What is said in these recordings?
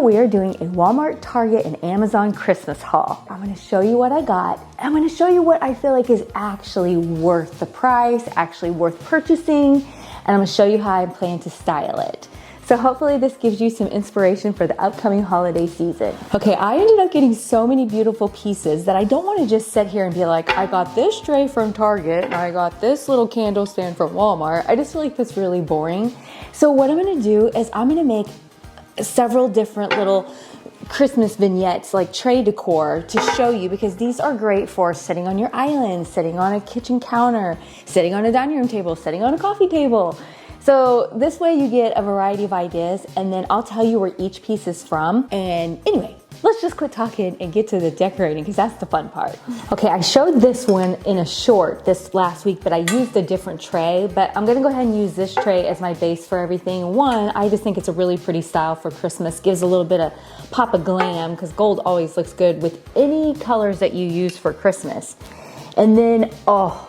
we are doing a Walmart, Target, and Amazon Christmas haul. I'm gonna show you what I got. I'm gonna show you what I feel like is actually worth the price, actually worth purchasing, and I'm gonna show you how I plan to style it. So hopefully this gives you some inspiration for the upcoming holiday season. Okay, I ended up getting so many beautiful pieces that I don't wanna just sit here and be like, I got this tray from Target and I got this little candle stand from Walmart. I just feel like that's really boring. So what I'm gonna do is I'm gonna make several different little Christmas vignettes, like tray decor, to show you, because these are great for sitting on your island, sitting on a kitchen counter, sitting on a dining room table, sitting on a coffee table. So this way you get a variety of ideas, and then I'll tell you where each piece is from. And anyway, let's just quit talking and get to the decorating, because that's the fun part. Okay, I showed this one in a short this last week, but I used a different tray, but I'm gonna go ahead and use this tray as my base for everything. One, I just think it's a really pretty style for Christmas. Gives a little bit of pop of glam, because gold always looks good with any colors that you use for Christmas. And then, oh,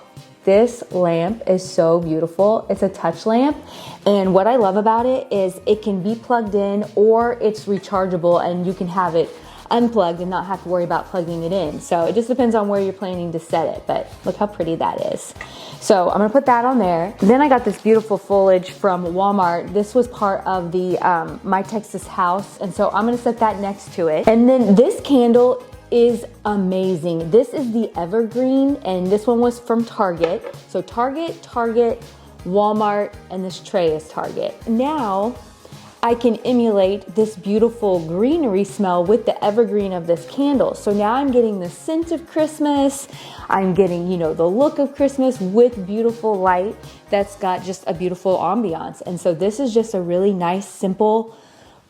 this lamp is so beautiful. It's a touch lamp, and what I love about it is it can be plugged in or it's rechargeable, and you can have it unplugged and not have to worry about plugging it in. So it just depends on where you're planning to set it, but look how pretty that is. So I'm gonna put that on there. Then I got this beautiful foliage from Walmart. This was part of the My Texas House, and so I'm gonna set that next to it. And then this candle is amazing. This is the evergreen, and this one was from Target. So Target, Walmart, and this tray is Target. Now I can emulate this beautiful greenery smell with the evergreen of this candle. So now I'm getting the scent of Christmas. I'm getting, the look of Christmas with beautiful light that's got just a beautiful ambiance. And so this is just a really nice, simple,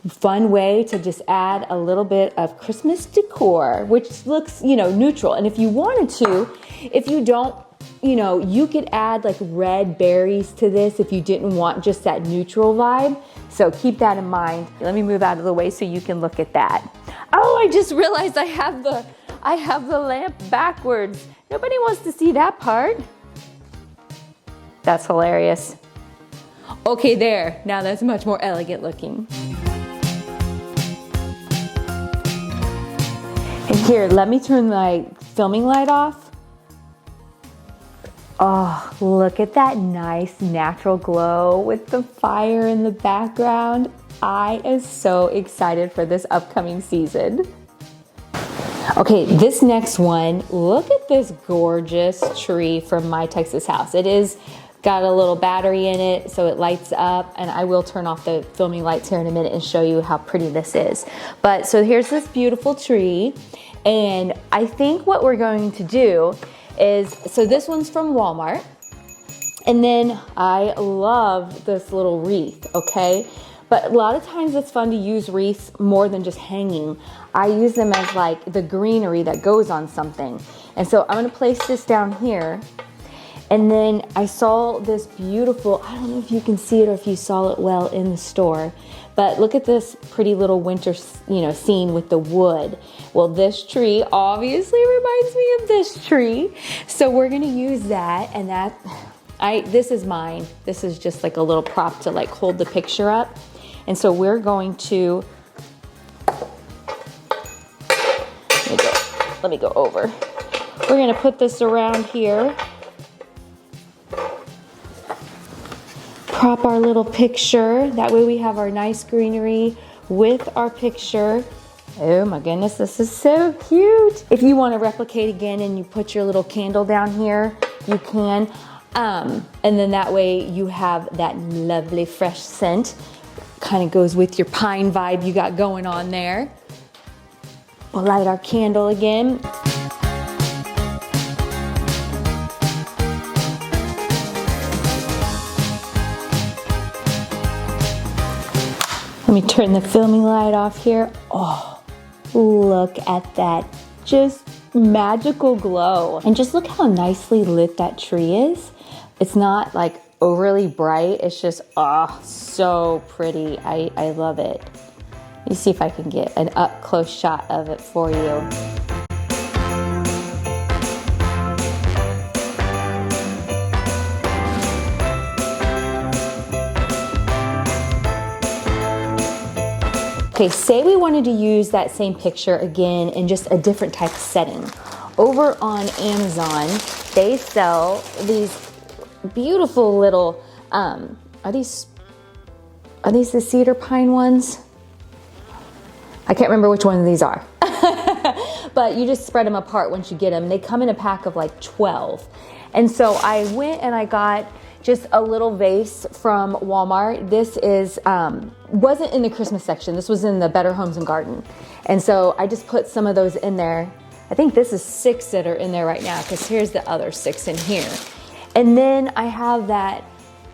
fun way to just add a little bit of Christmas decor, which looks, neutral. And if you wanted to, if you don't, you could add like red berries to this if you didn't want just that neutral vibe. So keep that in mind. Let me move out of the way so you can look at that. Oh, I just realized I have the lamp backwards. Nobody wants to see that part. That's hilarious. Okay, there. Now that's much more elegant looking. And here, let me turn my filming light off. Oh, look at that nice natural glow with the fire in the background. I am so excited for this upcoming season. Okay, this next one, look at this gorgeous tree from My Texas House. It is got a little battery in it, so it lights up, and I will turn off the filming lights here in a minute and show you how pretty this is. But so here's this beautiful tree, and I think what we're going to do is, so this one's from Walmart, and then I love this little wreath, okay? But a lot of times it's fun to use wreaths more than just hanging. I use them as like the greenery that goes on something. And so I'm gonna place this down here. And then I saw this beautiful, I don't know if you can see it or if you saw it well in the store, but look at this pretty little winter, scene with the wood. Well, this tree obviously reminds me of this tree. So we're gonna use that, and this is mine. This is just like a little prop to like hold the picture up. And so we're going to, let me go over. We're gonna put this around here. Prop our little picture. That way we have our nice greenery with our picture. Oh my goodness, this is so cute. If you want to replicate again and you put your little candle down here, you can. And then that way you have that lovely fresh scent. Kind of goes with your pine vibe you got going on there. We'll light our candle again. Let me turn the filming light off here. Oh, look at that. Just magical glow. And just look how nicely lit that tree is. It's not like overly bright. It's just, so pretty. I love it. Let me see if I can get an up close shot of it for you. Okay, say we wanted to use that same picture again in just a different type of setting. Over on Amazon, they sell these beautiful little, are these the cedar pine ones? I can't remember which one of these are. But you just spread them apart once you get them. They come in a pack of like 12. And so I went and I got just a little vase from Walmart. This is, wasn't in the Christmas section. This was in the Better Homes and Garden. And so I just put some of those in there. I think this is 6 that are in there right now, because here's the other 6 in here. And then I have that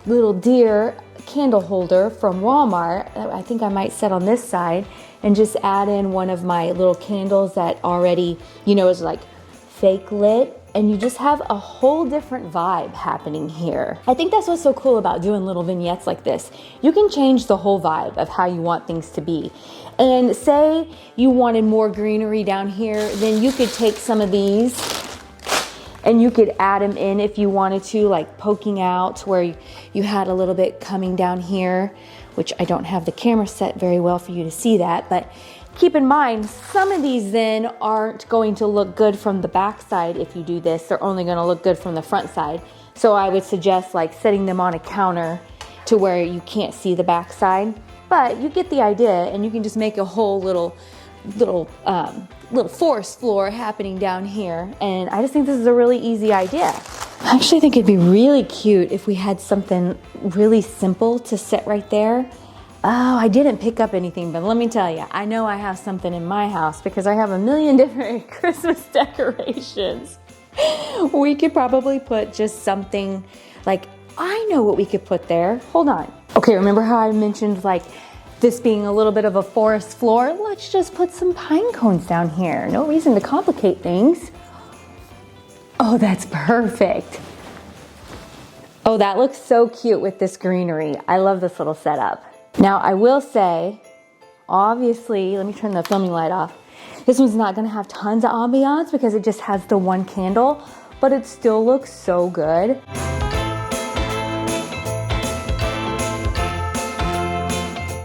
little deer candle holder from Walmart. I think I might set on this side and just add in one of my little candles that already, you know, is like fake lit. And you just have a whole different vibe happening here. I think that's what's so cool about doing little vignettes like this. You can change the whole vibe of how you want things to be. And say you wanted more greenery down here, then you could take some of these and you could add them in if you wanted to, like poking out to where you had a little bit coming down here, which I don't have the camera set very well for you to see that, but keep in mind, some of these then aren't going to look good from the back side if you do this. They're only going to look good from the front side. So I would suggest like setting them on a counter to where you can't see the back side. But you get the idea, and you can just make a whole little forest floor happening down here. And I just think this is a really easy idea. I actually think it'd be really cute if we had something really simple to set right there. Oh, I didn't pick up anything, but let me tell you, I know I have something in my house because I have a million different Christmas decorations. We could probably put just something like, I know what we could put there. Hold on. Okay, remember how I mentioned like this being a little bit of a forest floor? Let's just put some pine cones down here. No reason to complicate things. Oh, that's perfect. Oh, that looks so cute with this greenery. I love this little setup. Now, I will say, obviously, let me turn the filming light off. This one's not gonna have tons of ambiance because it just has the one candle, but it still looks so good.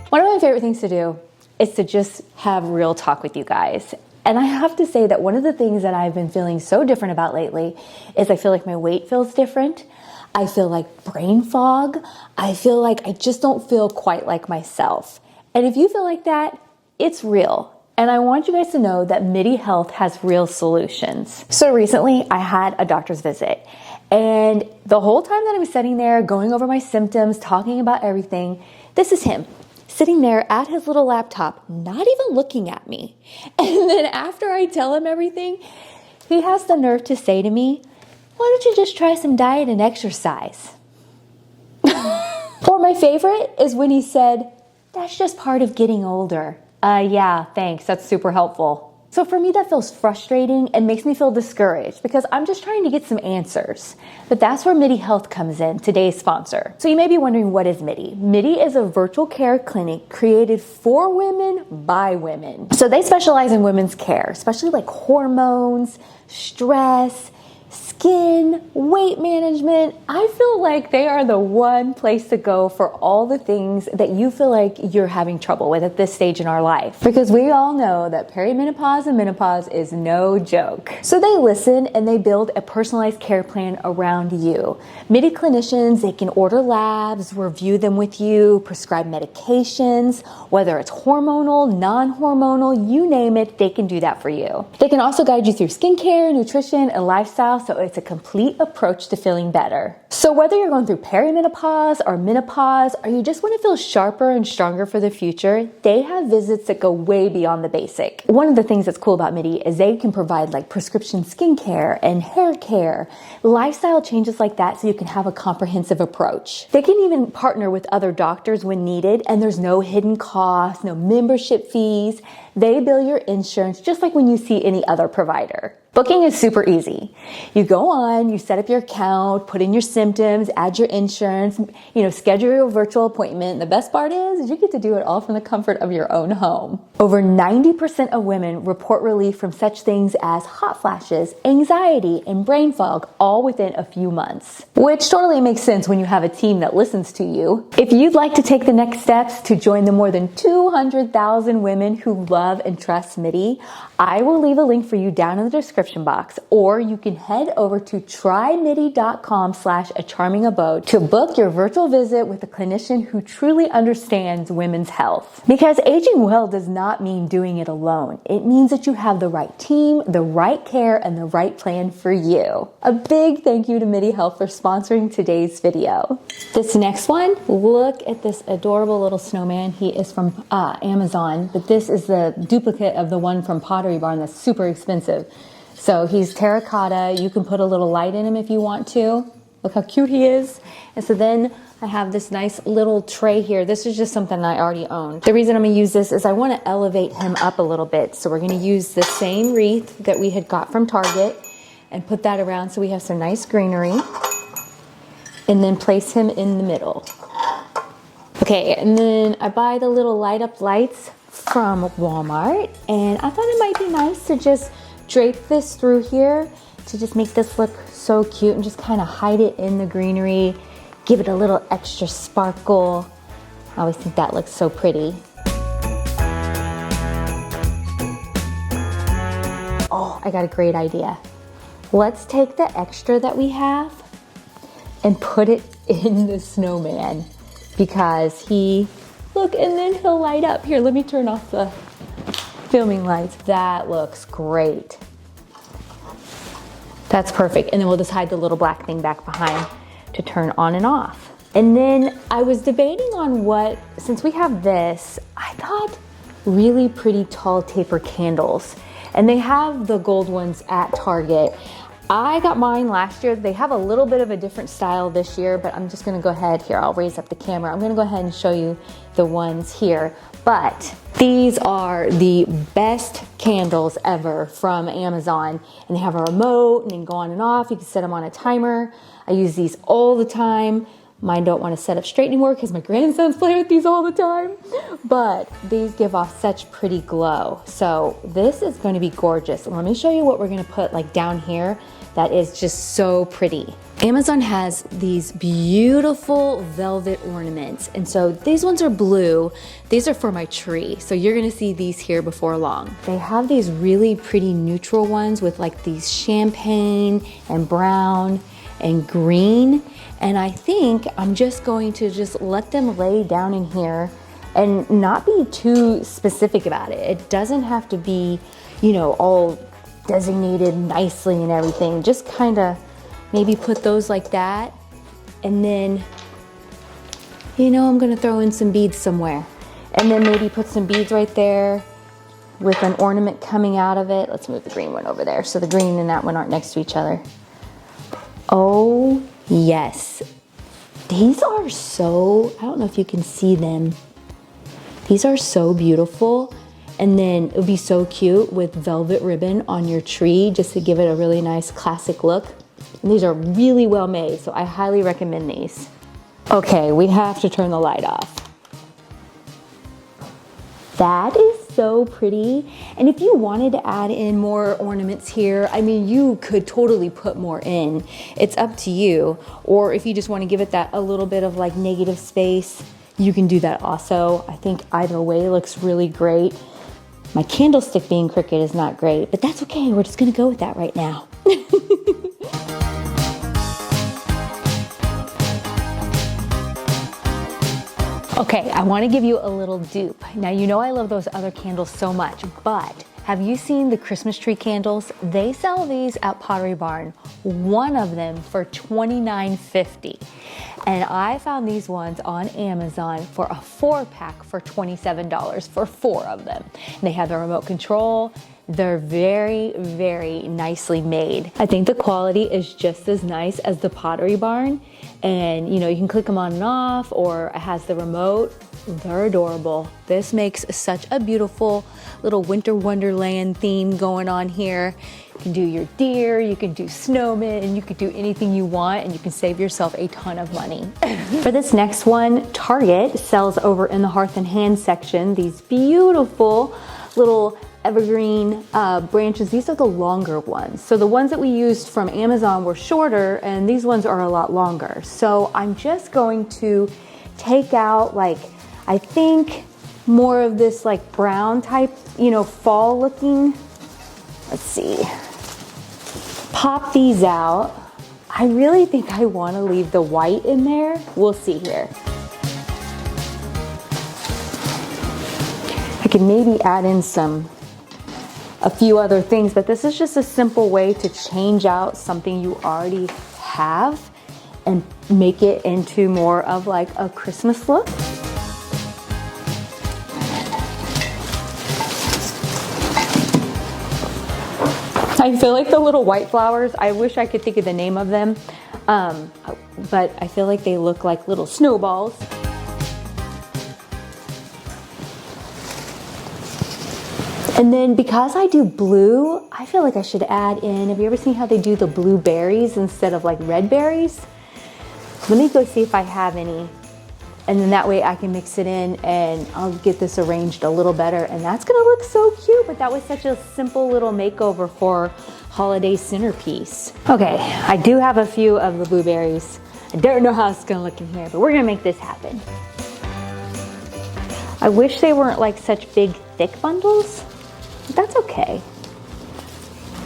One of my favorite things to do is to just have real talk with you guys. And I have to say that one of the things that I've been feeling so different about lately is I feel like my weight feels different. I feel like brain fog. I feel like I just don't feel quite like myself. And if you feel like that, it's real. And I want you guys to know that MIDI Health has real solutions. So recently I had a doctor's visit, and the whole time that I was sitting there going over my symptoms, talking about everything, this is him sitting there at his little laptop, not even looking at me. And then after I tell him everything, he has the nerve to say to me, "Why don't you just try some diet and exercise?" Or my favorite is when he said, "That's just part of getting older." Yeah, thanks. That's super helpful. So for me, that feels frustrating and makes me feel discouraged because I'm just trying to get some answers. But that's where MIDI Health comes in, today's sponsor. So you may be wondering, what is MIDI? MIDI is a virtual care clinic created for women by women. So they specialize in women's care, especially like hormones, stress, skin, weight management. I feel like they are the one place to go for all the things that you feel like you're having trouble with at this stage in our life. Because we all know that perimenopause and menopause is no joke. So they listen and they build a personalized care plan around you. MIDI clinicians, they can order labs, review them with you, prescribe medications, whether it's hormonal, non-hormonal, you name it, they can do that for you. They can also guide you through skincare, nutrition, and lifestyle, so it's a complete approach to feeling better. So whether you're going through perimenopause or menopause, or you just want to feel sharper and stronger for the future, they have visits that go way beyond the basic. One of the things that's cool about MIDI is they can provide like prescription skincare and hair care, lifestyle changes like that, so you can have a comprehensive approach. They can even partner with other doctors when needed, and there's no hidden costs, no membership fees. They bill your insurance just like when you see any other provider. Booking is super easy. You go on, you set up your account, put in your symptoms, add your insurance, schedule your virtual appointment. The best part is you get to do it all from the comfort of your own home. Over 90% of women report relief from such things as hot flashes, anxiety, and brain fog, all within a few months. Which totally makes sense when you have a team that listens to you. If you'd like to take the next steps to join the more than 200,000 women who love and trust MIDI, I will leave a link for you down in the description box, or you can head over to trymidi.com/acharmingabode to book your virtual visit with a clinician who truly understands women's health. Because aging well does not mean doing it alone. It means that you have the right team, the right care, and the right plan for you. A big thank you to MIDI Health for sponsoring today's video. This next one, look at this adorable little snowman. He is from Amazon, but this is the duplicate of the one from Pottery Barn that's super expensive. So he's terracotta. You can put a little light in him if you want to. Look how cute he is. And so then I have this nice little tray here. This is just something I already owned. The reason I'm gonna use this is I wanna elevate him up a little bit. So we're gonna use the same wreath that we had got from Target and put that around so we have some nice greenery. And then place him in the middle. Okay, and then I buy the little light up lights from Walmart. And I thought it might be nice to just drape this through here to just make this look so cute and just kind of hide it in the greenery, give it a little extra sparkle. I always think that looks so pretty. Oh, I got a great idea. Let's take the extra that we have and put it in the snowman because look, and then he'll light up. Here, let me turn off the filming lights. That looks great. That's perfect. And then we'll just hide the little black thing back behind to turn on and off. And then I was debating on since we have this, I thought really pretty tall taper candles. And they have the gold ones at Target. I got mine last year. They have a little bit of a different style this year, but I'm just gonna go ahead here. I'll raise up the camera. I'm gonna go ahead and show you the ones here. But these are the best candles ever from Amazon. And they have a remote and they can go on and off. You can set them on a timer. I use these all the time. Mine don't want to set up straight anymore because my grandsons play with these all the time. But these give off such pretty glow. So this is going to be gorgeous. Let me show you what we're going to put like down here that is just so pretty. Amazon has these beautiful velvet ornaments. And so these ones are blue. These are for my tree. So you're gonna see these here before long. They have these really pretty neutral ones with like these champagne and brown and green. And I think I'm just going to let them lay down in here and not be too specific about it. It doesn't have to be, all designated nicely and everything. Just kind of maybe put those like that. And then, I'm gonna throw in some beads somewhere. And then maybe put some beads right there with an ornament coming out of it. Let's move the green one over there so the green and that one aren't next to each other. Oh, yes. These are so, I don't know if you can see them. These are so beautiful. And then it would be so cute with velvet ribbon on your tree just to give it a really nice classic look. And these are really well made, so I highly recommend these. Okay, we have to turn the light off. That is so pretty. And if you wanted to add in more ornaments here, you could totally put more in. It's up to you. Or if you just want to give it that a little bit of like negative space, you can do that also. I think either way looks really great. My candlestick being crooked is not great, but that's okay. We're just gonna go with that right now. Okay, I wanna give you a little dupe. Now, I love those other candles so much, but have you seen the Christmas tree candles? They sell these at Pottery Barn, one of them for $29.50. And I found these ones on Amazon for a 4-pack for $27 for 4 of them. And they have the remote control. They're very, very nicely made. I think the quality is just as nice as the Pottery Barn. And you can click them on and off, or it has the remote. They're adorable. This makes such a beautiful little winter wonderland theme going on here. You can do your deer, you can do snowmen, you can do anything you want, and you can save yourself a ton of money. For this next one, Target sells over in the Hearth and Hand section these beautiful little evergreen branches. These are the longer ones. So the ones that we used from Amazon were shorter, and these ones are a lot longer. So I'm just going to take out, like, I think more of this like brown type, you know, fall looking. Let's see. Pop these out. I really think I want to leave the white in there. We'll see here. I can maybe add in a few other things, but this is just a simple way to change out something you already have and make it into more of like a Christmas look. I feel like the little white flowers, I wish I could think of the name of them, but I feel like they look like little snowballs. And then because I do blue, I feel like I should add in, have you ever seen how they do the blue berries instead of like red berries? Let me go see if I have any. And then that way I can mix it in and I'll get this arranged a little better. And that's gonna look so cute, but that was such a simple little makeover for holiday centerpiece. Okay, I do have a few of the blueberries. I don't know how it's gonna look in here, but we're gonna make this happen. I wish they weren't like such big, thick bundles, but that's okay.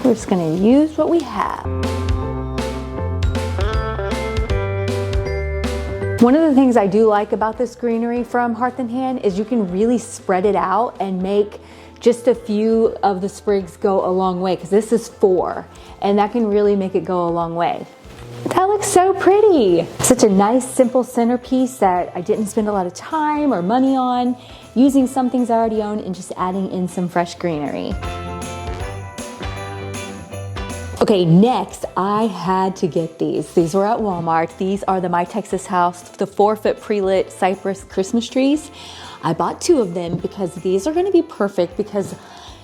We're just gonna use what we have. One of the things I do like about this greenery from Hearth and Hand is you can really spread it out and make just a few of the sprigs go a long way, because this is 4, and that can really make it go a long way. That looks so pretty. Such a nice, simple centerpiece that I didn't spend a lot of time or money on, using some things I already own and just adding in some fresh greenery. Okay, next I had to get these. These were at Walmart. These are the My Texas House, the 4-foot pre-lit cypress Christmas trees. I bought 2 of them because these are gonna be perfect, because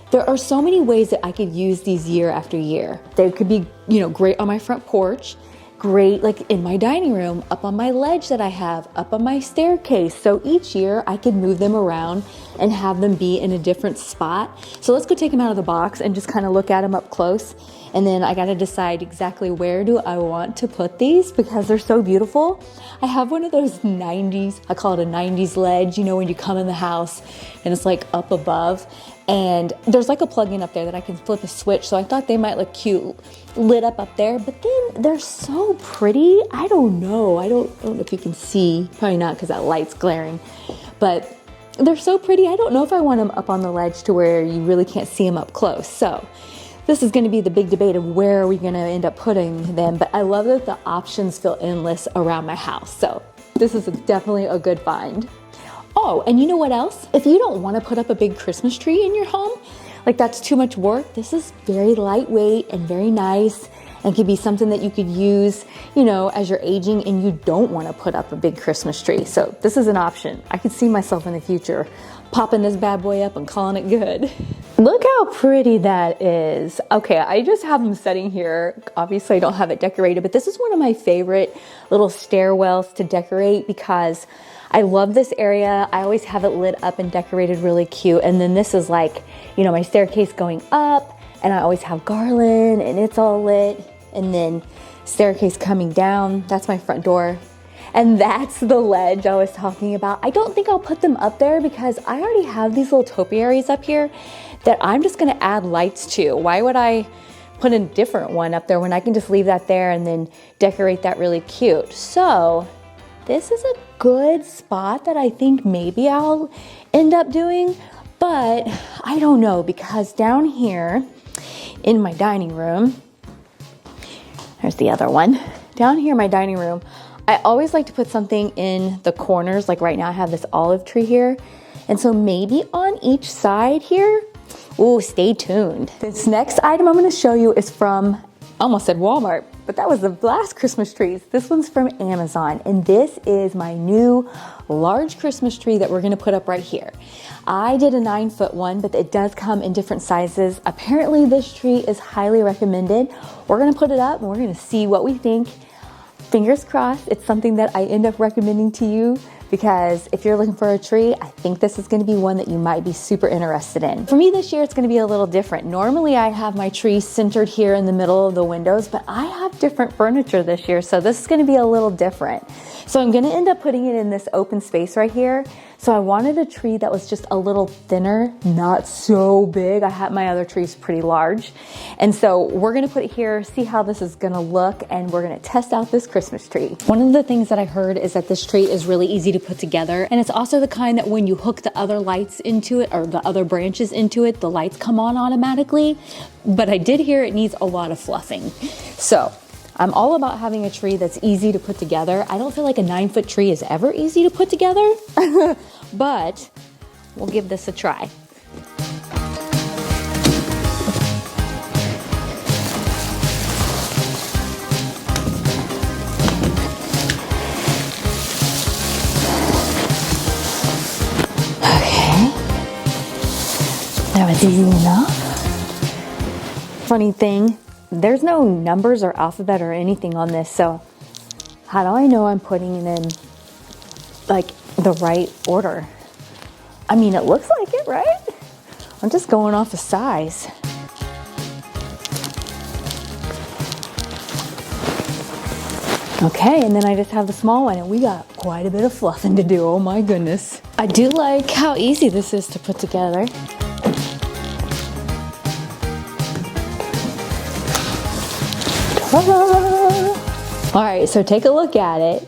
there are so many ways that I could use these year after year. They could be, you know, great on my front porch, great like in my dining room, up on my ledge that I have, up on my staircase. So each year I could move them around and have them be in a different spot. So let's go take them out of the box and just kind of look at them up close. And then I gotta decide exactly where do I want to put these, because they're so beautiful. I have one of those 90s, I call it a 90s ledge, you know, when you come in the house and it's like up above. And there's like a plug-in up there that I can flip a switch. So I thought they might look cute lit up there, but then they're so pretty. I don't know if you can see, probably not because that light's glaring, but they're so pretty. I don't know if I want them up on the ledge to where you really can't see them up close. So this is going to be the big debate of where are we going to end up putting them, but I love that the options feel endless around my house. So this is definitely a good find. Oh, and you know what else? If you don't want to put up a big Christmas tree in your home, like that's too much work, this is very lightweight and very nice, and could be something that you could use, you know, as you're aging and you don't want to put up a big Christmas tree. So this is an option. I could see myself in the future popping this bad boy up and calling it good. Look how pretty that is. Okay, I just have them sitting here. Obviously I don't have it decorated, but this is one of my favorite little stairwells to decorate because I love this area. I always have it lit up and decorated really cute. And then this is like, you know, my staircase going up, and I always have garland and it's all lit. And then staircase coming down, that's my front door. And that's the ledge I was talking about. I don't think I'll put them up there because I already have these little topiaries up here that I'm just gonna add lights to. Why would I put a different one up there when I can just leave that there and then decorate that really cute? So this is a good spot that I think maybe I'll end up doing, but I don't know, because down here in my dining room, there's the other one. Down here in my dining room, I always like to put something in the corners. Like right now I have this olive tree here. And so maybe on each side here, ooh, stay tuned. This next item I'm gonna show you is from I almost said Walmart, but that was the last Christmas trees. This one's from Amazon, and this is my new large Christmas tree that we're gonna put up right here. I did a 9-foot one, but it does come in different sizes. Apparently this tree is highly recommended. We're gonna put it up and we're gonna see what we think. Fingers crossed, it's something that I end up recommending to you, because if you're looking for a tree, I think this is gonna be one that you might be super interested in. For me this year, it's gonna be a little different. Normally I have my tree centered here in the middle of the windows, but I have different furniture this year, so this is gonna be a little different. So I'm gonna end up putting it in this open space right here. So I wanted a tree that was just a little thinner, not so big. I had my other trees pretty large. And so we're gonna put it here, see how this is gonna look, and we're gonna test out this Christmas tree. One of the things that I heard is that this tree is really easy to put together. And it's also the kind that when you hook the other lights into it, or the other branches into it, the lights come on automatically. But I did hear it needs a lot of fluffing. So I'm all about having a tree that's easy to put together. I don't feel like a 9-foot tree is ever easy to put together, but we'll give this a try. Okay, that was easy enough. Funny thing, there's no numbers or alphabet or anything on this, so how do I know I'm putting it in like the right order? I mean, it looks like it, right? I'm just going off the size. Okay, and then I just have the small one, and we got quite a bit of fluffing to do. Oh my goodness. I do like how easy this is to put together. All right, so take a look at it.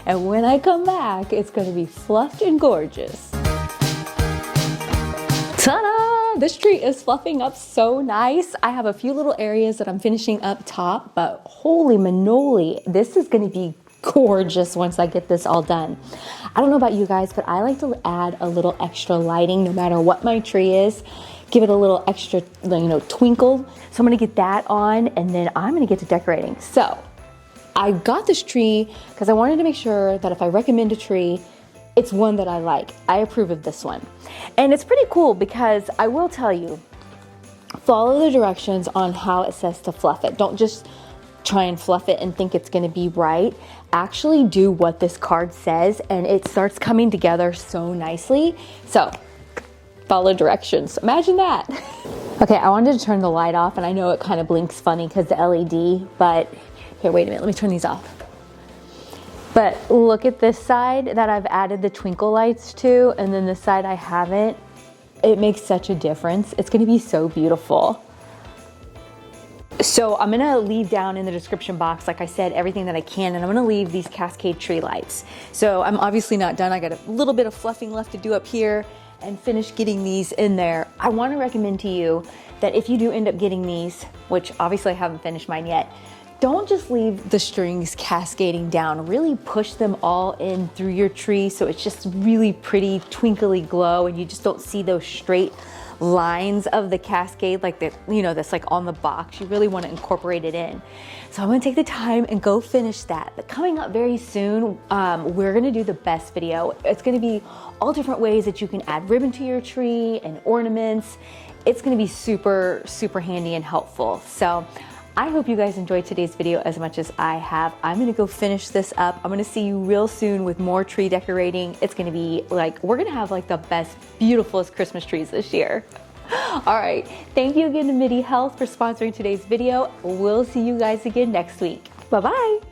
And when I come back, it's gonna be fluffed and gorgeous. Ta-da! This tree is fluffing up so nice. I have a few little areas that I'm finishing up top, but holy manoli, this is gonna be gorgeous once I get this all done. I don't know about you guys, but I like to add a little extra lighting no matter what my tree is. Give it a little extra, twinkle. So I'm gonna get that on, and then I'm gonna get to decorating. So I got this tree because I wanted to make sure that if I recommend a tree, it's one that I like. I approve of this one. And it's pretty cool because I will tell you, follow the directions on how it says to fluff it. Don't just try and fluff it and think it's gonna be right. Actually do what this card says, and it starts coming together so nicely. So follow directions. Imagine that. Okay, I wanted to turn the light off, and I know it kind of blinks funny because the LED, but here, wait a minute, let me turn these off. But look at this side that I've added the twinkle lights to, and then the side I haven't. It makes such a difference. It's gonna be so beautiful. So I'm gonna leave down in the description box, like I said, everything that I can, and I'm gonna leave these cascade tree lights. So I'm obviously not done. I got a little bit of fluffing left to do up here and finish getting these in there. I wanna recommend to you that if you do end up getting these, which obviously I haven't finished mine yet, don't just leave the strings cascading down. Really push them all in through your tree so it's just really pretty twinkly glow, and you just don't see those straight lines of the cascade like that, that's like on the box. You really want to incorporate it in. So I'm gonna take the time and go finish that. But coming up very soon, we're gonna do the best video. It's gonna be all different ways that you can add ribbon to your tree and ornaments. It's gonna be super, super handy and helpful. So I hope you guys enjoyed today's video as much as I have. I'm gonna go finish this up. I'm gonna see you real soon with more tree decorating. It's gonna be like, we're gonna have like the best, beautifulest Christmas trees this year. All right, thank you again to MIDI Health for sponsoring today's video. We'll see you guys again next week. Bye-bye.